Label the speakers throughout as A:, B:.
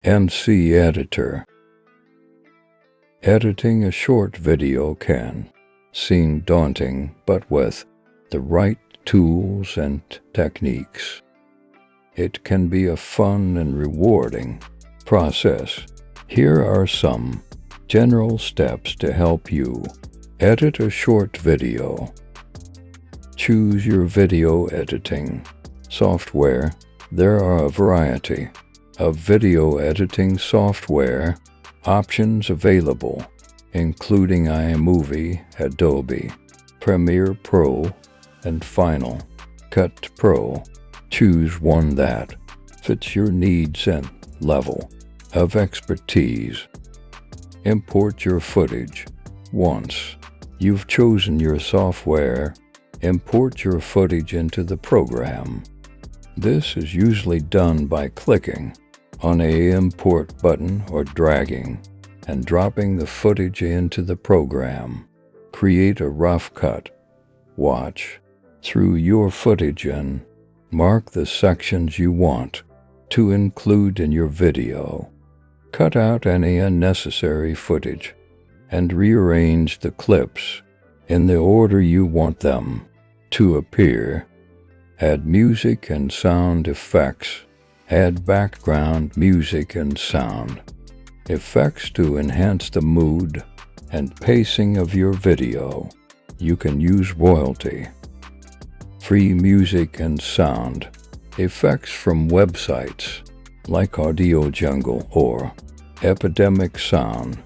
A: MC Editor. Editing a short video can seem daunting, but with the right tools and techniques, it can be a fun and rewarding process. Here are some general steps to help you edit a short video. Choose your video editing software. There are a variety of video editing software options available, including iMovie, Adobe, Premiere Pro, and Final Cut Pro. Choose one that fits your needs and level of expertise. Import your footage. Once you've chosen your software, import your footage into the program. This is usually done by clicking on a import button or dragging and dropping the footage into the program. Create a rough cut. Watch through your footage and mark the sections you want to include in your video. Cut out any unnecessary footage and rearrange the clips in the order you want them to appear. Add music and sound effects. Add background music and sound effects to enhance the mood and pacing of your video. You can use royalty-free music and sound effects from websites like Audio Jungle or Epidemic Sound.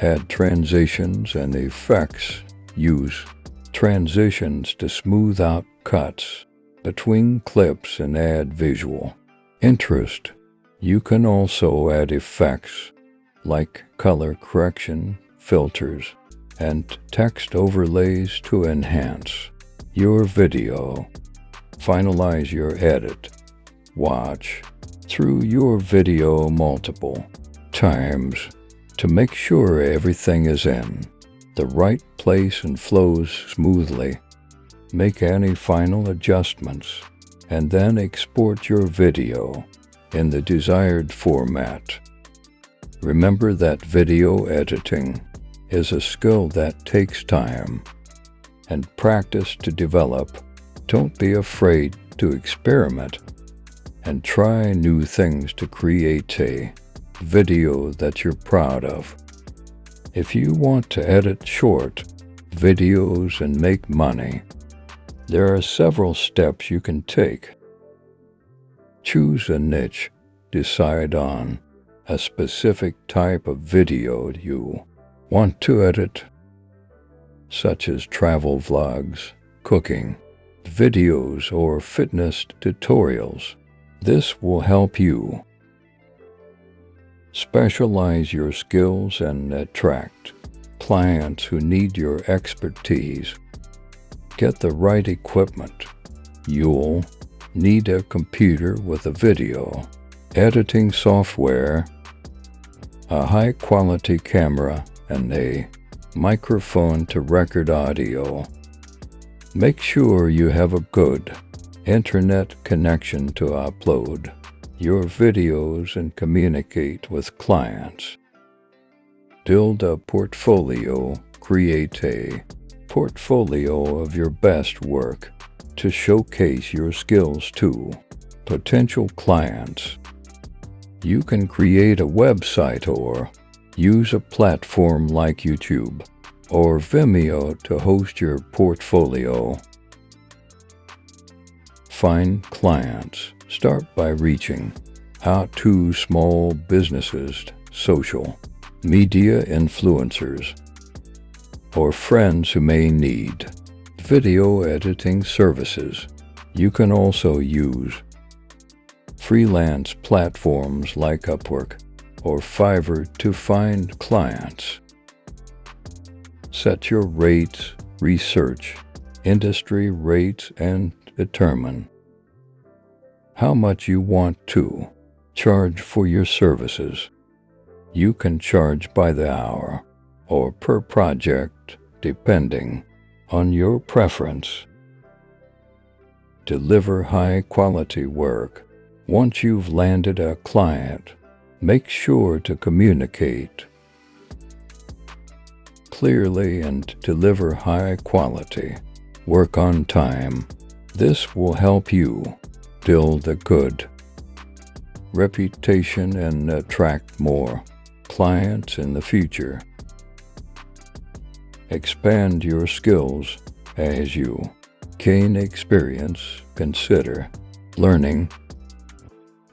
A: Add transitions and effects. Use transitions to smooth out cuts between clips and add visual interest. You can also add effects like color correction, filters, and text overlays to enhance your video. Finalize your edit. Watch through your video multiple times to make sure everything is in the right place and flows smoothly. Make any final adjustments and then export your video in the desired format. Remember that video editing is a skill that takes time and practice to develop. Don't be afraid to experiment and try new things to create a video that you're proud of. If you want to edit short videos and make money, there are several steps you can take. Choose a niche. Decide on a specific type of video you want to edit, such as travel vlogs, cooking videos, or fitness tutorials. This will help you specialize your skills and attract clients who need your expertise. Get the right equipment. You'll need a computer with a video editing software, a high-quality camera, and a microphone to record audio. Make sure you have a good internet connection to upload your videos and communicate with clients. Build a portfolio. Create a portfolio of your best work to showcase your skills to potential clients. You can create a website or use a platform like YouTube or Vimeo to host your portfolio. Find clients. Start by reaching out to small businesses, social media influencers, or friends who may need video editing services. You can also use freelance platforms like Upwork or Fiverr to find clients. Set your rates. Research industry rates and determine how much you want to charge for your services. You can charge by the hour or per project, depending on your preference. Deliver high-quality work. Once you've landed a client, make sure to communicate clearly and deliver high quality work on time. This will help you build a good reputation and attract more clients in the future. Expand your skills as you gain experience. Consider learning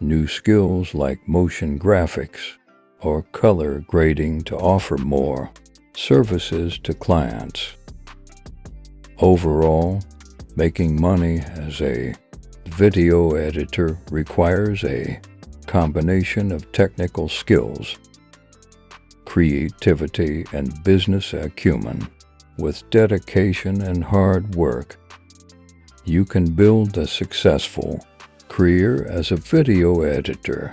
A: new skills like motion graphics or color grading to offer more services to clients. Overall, making money as a video editor requires a combination of technical skills, creativity, and business acumen. With dedication and hard work, you can build a successful career as a video editor.